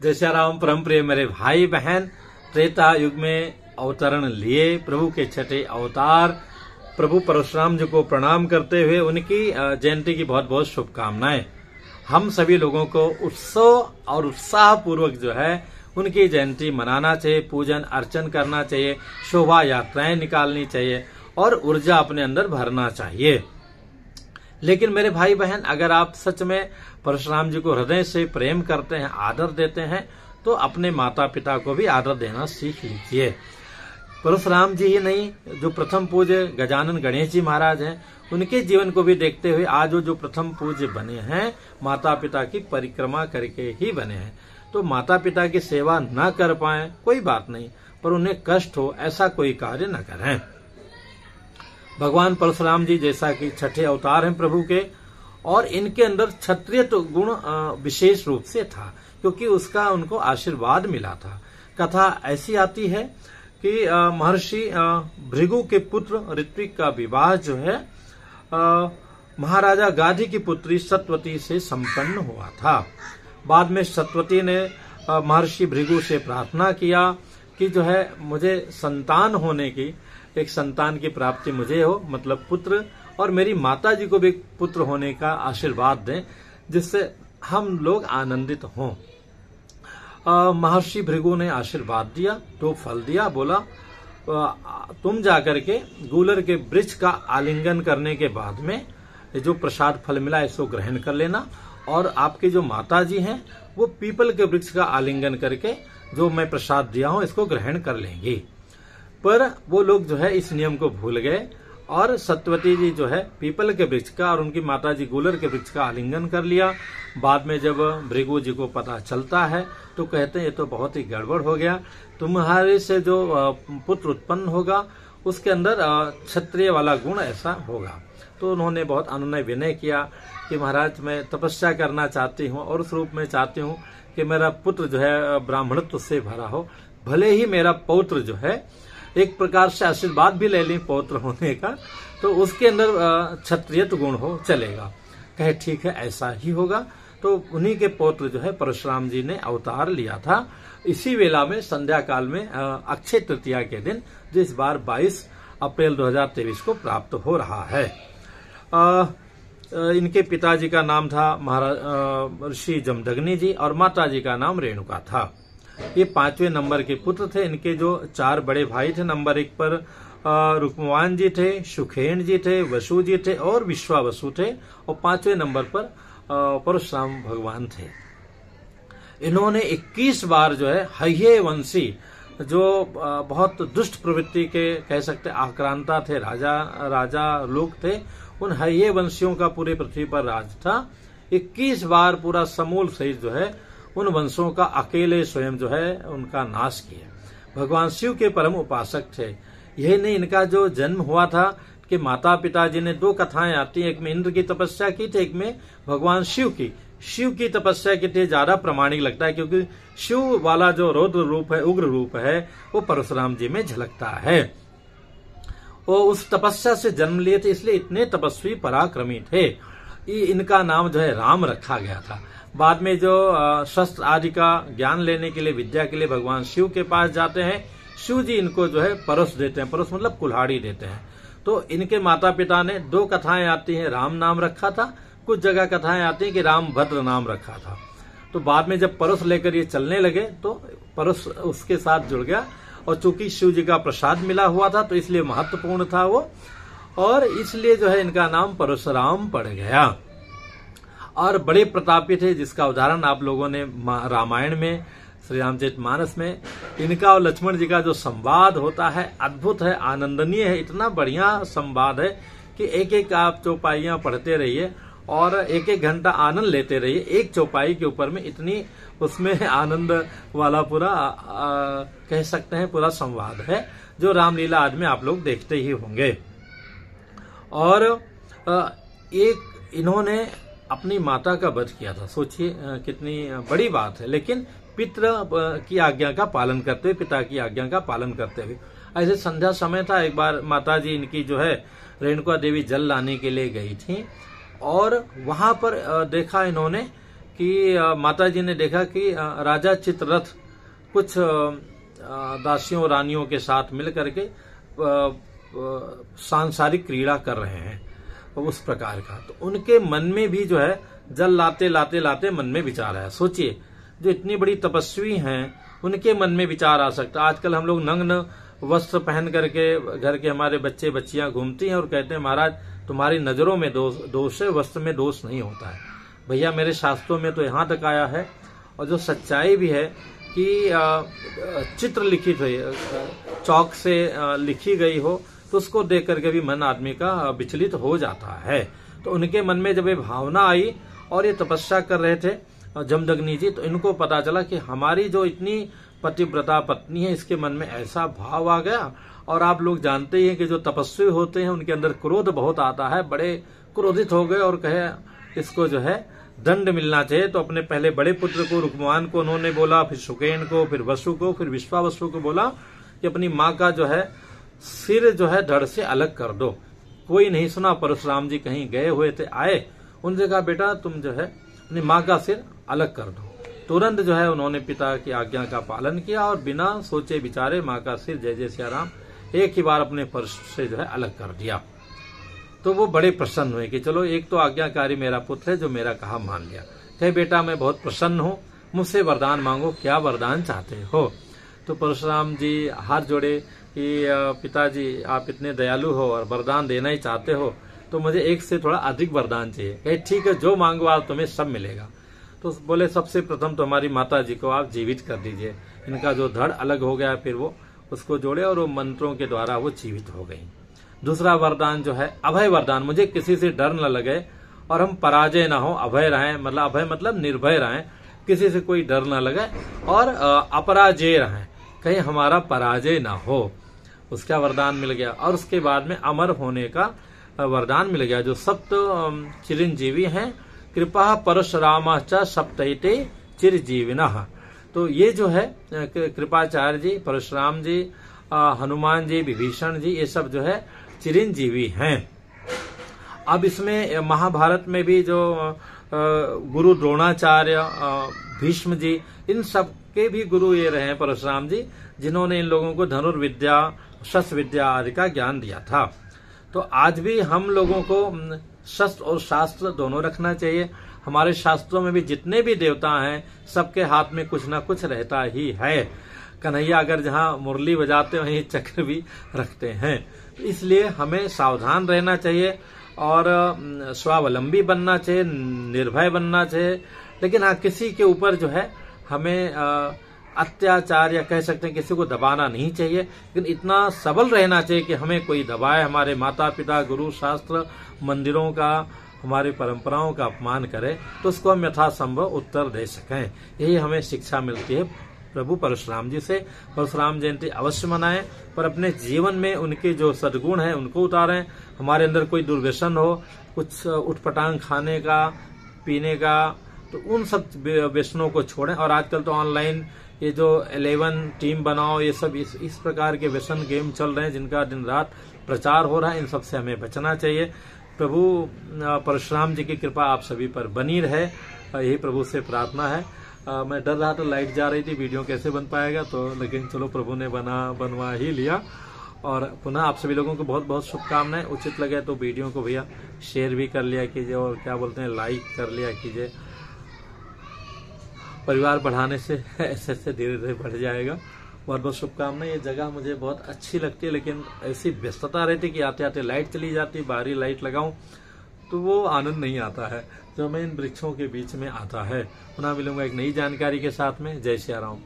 जय श्री राम। परम प्रिय मेरे भाई बहन, त्रेता युग में अवतरण लिए प्रभु के छठे अवतार प्रभु परशुराम जी को प्रणाम करते हुए उनकी जयंती की बहुत बहुत शुभकामनाएं। हम सभी लोगों को उत्सव और उत्साह पूर्वक जो है उनकी जयंती मनाना चाहिए, पूजन अर्चन करना चाहिए, शोभा यात्राएं निकालनी चाहिए और ऊर्जा अपने अंदर भरना चाहिए। लेकिन मेरे भाई बहन, अगर आप सच में परशुराम जी को हृदय से प्रेम करते हैं, आदर देते हैं, तो अपने माता पिता को भी आदर देना सीख लीजिए। परशुराम जी ही नहीं, जो प्रथम पूज्य गजानन गणेश जी महाराज हैं, उनके जीवन को भी देखते हुए आज वो जो प्रथम पूज्य बने हैं, माता पिता की परिक्रमा करके ही बने हैं। तो माता पिता की सेवा न कर पाए कोई बात नहीं, पर उन्हें कष्ट हो ऐसा कोई कार्य न करें। भगवान परशुराम जी जैसा कि छठे अवतार हैं प्रभु के, और इनके अंदर क्षत्रिय गुण विशेष रूप से था, क्योंकि उसका उनको आशीर्वाद मिला था। कथा ऐसी आती है कि महर्षि भृगु के पुत्र ऋत्विक का विवाह जो है महाराजा गाधी की पुत्री सत्यवती से संपन्न हुआ था। बाद में सत्यवती ने महर्षि भृगु से प्रार्थना किया कि जो है मुझे संतान होने की, एक संतान की प्राप्ति मुझे हो, मतलब पुत्र, और मेरी माता जी को भी पुत्र होने का आशीर्वाद दें, जिससे हम लोग आनंदित हों। महर्षि भृगु ने आशीर्वाद दिया, तो फल दिया, बोला तुम जाकर के गूलर के वृक्ष का आलिंगन करने के बाद में जो प्रसाद फल मिला इसको ग्रहण कर लेना, और आपकी जो माता जी हैं वो पीपल के वृक्ष का आलिंगन करके जो मैं प्रसाद दिया हूं इसको ग्रहण कर लेंगी। पर वो लोग जो है इस नियम को भूल गए, और सत्यवती जी जो है पीपल के वृक्ष का और उनकी माता जी गूलर के वृक्ष का आलिंगन कर लिया। बाद में जब भृगु जी को पता चलता है तो कहते हैं ये तो बहुत ही गड़बड़ हो गया, तुम्हारे से जो पुत्र उत्पन्न होगा उसके अंदर क्षत्रिय वाला गुण ऐसा होगा। तो उन्होंने बहुत अनुनय विनय किया कि महाराज मैं तपस्या करना चाहती हूँ और उस रूप में चाहती हूँ कि मेरा पुत्र जो है ब्राह्मणत्व से भरा हो, भले ही मेरा पौत्र जो है एक प्रकार से आशीर्वाद भी ले लें पौत्र होने का, तो उसके अंदर क्षत्रियत गुण हो चलेगा। कहे ठीक है ऐसा ही होगा। तो उन्हीं के पौत्र जो है परशुराम जी ने अवतार लिया था। इसी वेला में संध्या काल में अक्षय तृतीया के दिन, जो इस बार 22 अप्रैल 2023 को प्राप्त हो रहा है। इनके पिताजी का नाम था महाराज ऋषि जमदग्नि जी और माता जी का नाम रेणुका था। ये 5वें नंबर के पुत्र थे। इनके जो 4 बड़े भाई थे, नंबर 1 पर रुक्मवान जी थे, सुखेन जी थे, वसु जी थे और विश्वावसु थे, और 5वें नंबर पर परशुराम भगवान थे। इन्होंने 21 बार जो है हय्ये वंशी, जो बहुत दुष्ट प्रवृत्ति के कह सकते आक्रांता थे, राजा लोग थे, उन हय्ये वंशियों का पूरे पृथ्वी पर राज था। 21 बार पूरा समूल सहित जो है उन वंशों का अकेले स्वयं जो है उनका नाश किया। भगवान शिव के परम उपासक थे। यही नहीं, इनका जो जन्म हुआ था कि माता पिता जी ने 2 कथाएं आती हैं, एक में इंद्र की तपस्या की थी, एक में भगवान शिव की तपस्या की थी। ज्यादा प्रमाणिक लगता है क्योंकि शिव वाला जो रौद्र रूप है, उग्र रूप है, वो परशुराम जी में झलकता है। वो उस तपस्या से जन्म लिए थे, इसलिए इतने तपस्वी पराक्रमी थे। इनका नाम जो है राम रखा गया था। बाद में जो शस्त्र आदि का ज्ञान लेने के लिए, विद्या के लिए भगवान शिव के पास जाते हैं, शिव जी इनको जो है परस देते हैं, परस मतलब कुल्हाड़ी देते हैं। तो इनके माता पिता ने 2 कथाएं आती हैं, राम नाम रखा था, कुछ जगह कथाएं आती हैं कि राम भद्र नाम रखा था। तो बाद में जब परस लेकर ये चलने लगे तो परस उसके साथ जुड़ गया, और चूंकि शिव जी का प्रसाद मिला हुआ था तो इसलिए महत्वपूर्ण था वो, और इसलिए जो है इनका नाम परशुराम पड़ गया। और बड़े प्रतापी थे, जिसका उदाहरण आप लोगों ने रामायण में, श्री रामचरितमानस में इनका और लक्ष्मण जी का जो संवाद होता है, अद्भुत है, आनंदनीय है। इतना बढ़िया संवाद है कि एक एक आप चौपाइयां पढ़ते रहिए और एक एक घंटा आनंद लेते रहिए। एक चौपाई के ऊपर में इतनी उसमें आनंद वाला पूरा कह सकते हैं पूरा संवाद है, जो रामलीला आदि में आप लोग देखते ही होंगे। और एक इन्होंने अपनी माता का वध किया था। सोचिए कितनी बड़ी बात है, लेकिन पितृ की आज्ञा का पालन करते हुए, पिता की आज्ञा का पालन करते हुए। ऐसे संध्या समय था, एक बार माता जी इनकी जो है रेणुका देवी जल लाने के लिए गई थी, और वहां पर देखा इन्होंने कि माता जी ने देखा कि राजा चित्ररथ कुछ दासियों रानियों के साथ मिल करके सांसारिक क्रीड़ा कर रहे हैं उस प्रकार का। तो उनके मन में भी जो है जल लाते लाते लाते मन में विचार आया। सोचिए, जो इतनी बड़ी तपस्वी हैं उनके मन में विचार आ सकता। आजकल हम लोग नग्न वस्त्र पहन करके घर के हमारे बच्चे बच्चियां घूमती हैं और कहते हैं महाराज तुम्हारी नजरों में दोष है, वस्त्र में दोष नहीं होता है। भैया मेरे शास्त्रों में तो यहाँ तक आया है, और जो सच्चाई भी है कि चित्र लिखित हो, चौक से लिखी गई हो, तो उसको देख करके भी मन आदमी का विचलित हो जाता है। तो उनके मन में जब ये भावना आई और ये तपस्या कर रहे थे जमदग्नि जी, तो इनको पता चला कि हमारी जो इतनी पतिव्रता पत्नी है इसके मन में ऐसा भाव आ गया। और आप लोग जानते ही हैं कि जो तपस्वी होते हैं उनके अंदर क्रोध बहुत आता है। बड़े क्रोधित हो गए और कहे इसको जो है दंड मिलना चाहिए। तो अपने पहले बड़े पुत्र को रुक्मवान को उन्होंने बोला, फिर सुकेन को, फिर वसु को, फिर विश्वावसु को बोला कि अपनी माँ का जो है सिर जो है धड़ से अलग कर दो। कोई नहीं सुना। परशुराम जी कहीं गए हुए थे, आए, उनसे कहा बेटा तुम जो है अपनी माँ का सिर अलग कर दो। तुरंत जो है उन्होंने पिता की आज्ञा का पालन किया और बिना सोचे विचारे माँ का सिर जय जय सिया राम एक ही बार अपने फर्श से जो है अलग कर दिया। तो वो बड़े प्रसन्न हुए कि चलो एक तो आज्ञाकारी मेरा पुत्र है जो मेरा कहा मान लिया। कहे बेटा मैं बहुत प्रसन्न हूँ, मुझसे वरदान मांगो, क्या वरदान चाहते हो। तो परशुराम जी हाथ जोड़े कि पिताजी आप इतने दयालु हो और वरदान देना ही चाहते हो, तो मुझे एक से थोड़ा अधिक वरदान चाहिए। कहे ठीक है जो मांगो आप तुम्हें सब मिलेगा। तो बोले सबसे प्रथम तो हमारी माता जी को आप जीवित कर दीजिए। इनका जो धड़ अलग हो गया, फिर वो उसको जोड़े और वो मंत्रों के द्वारा वो जीवित हो गई। दूसरा वरदान जो है अभय वरदान, मुझे किसी से डर न लगे और हम पराजय ना हो, अभय रहें, मतलब अभय मतलब निर्भय रहें, किसी से कोई डर न लगे और अपराजय रहें, कहीं हमारा पराजय ना हो, उसका वरदान मिल गया। और उसके बाद में अमर होने का वरदान मिल गया। जो सप्त चिरंजीवी हैं, कृपा परशुरामाच सप्तैते चिरजीविनः। तो ये जो है कृपाचार्य जी, परशुराम जी, हनुमान जी, विभीषण जी, ये सब जो है चिरंजीवी हैं। अब इसमें महाभारत में भी जो गुरु द्रोणाचार्य, भीष्म जी, इन सब के भी गुरु ये रहे हैं परशुराम जी, जिन्होंने इन लोगों को धनुर्विद्या, शस्त्र विद्या आदि का ज्ञान दिया था। तो आज भी हम लोगों को शस्त्र और शास्त्र दोनों रखना चाहिए। हमारे शास्त्रों में भी जितने भी देवता हैं सबके हाथ में कुछ ना कुछ रहता ही है। कन्हैया अगर जहाँ मुरली बजाते वहीं चक्र भी रखते हैं। इसलिए हमें सावधान रहना चाहिए और स्वावलंबी बनना चाहिए, निर्भय बनना चाहिए। लेकिन हाँ, किसी के ऊपर जो है हमें अत्याचार या कह सकते हैं किसी को दबाना नहीं चाहिए, लेकिन इतना सबल रहना चाहिए कि हमें कोई दबाए, हमारे माता पिता, गुरु, शास्त्र, मंदिरों का, हमारी परंपराओं का अपमान करे तो उसको हम यथासंभव उत्तर दे सकें। यही हमें शिक्षा मिलती है प्रभु परशुराम जी से। परशुराम जयंती अवश्य मनाएं, पर अपने जीवन में उनके जो सद्गुण हैं उनको उतारें। हमारे अंदर कोई दुर्व्यसन हो, कुछ उठपटांग खाने का, पीने का, तो उन सब व्यसनों को छोड़ें। और आजकल तो ऑनलाइन ये जो 11 टीम बनाओ, ये सब इस प्रकार के व्यसन गेम चल रहे हैं जिनका दिन रात प्रचार हो रहा है, इन सब से हमें बचना चाहिए। प्रभु परशुराम जी की कृपा आप सभी पर बनी रहे, यही प्रभु से प्रार्थना है। मैं डर रहा था लाइट जा रही थी, वीडियो कैसे बन पाएगा, तो लेकिन चलो प्रभु ने बनवा ही लिया। और पुनः आप सभी लोगों को बहुत बहुत शुभकामनाएं। उचित लगे तो वीडियो को भैया शेयर भी कर लिया कीजिए और क्या बोलते हैं लाइक कर लिया कीजिए। परिवार बढ़ाने से ऐसे ऐसे धीरे धीरे बढ़ जाएगा। बहुत बहुत शुभकामनाएं। ये जगह मुझे बहुत अच्छी लगती है, लेकिन ऐसी व्यस्तता रहती कि आते आते लाइट चली जाती, बाहरी लाइट लगाऊं तो वो आनंद नहीं आता है जो मैं इन वृक्षों के बीच में आता है। पुनः मिलूंगा एक नई जानकारी के साथ में। जय श्री राम।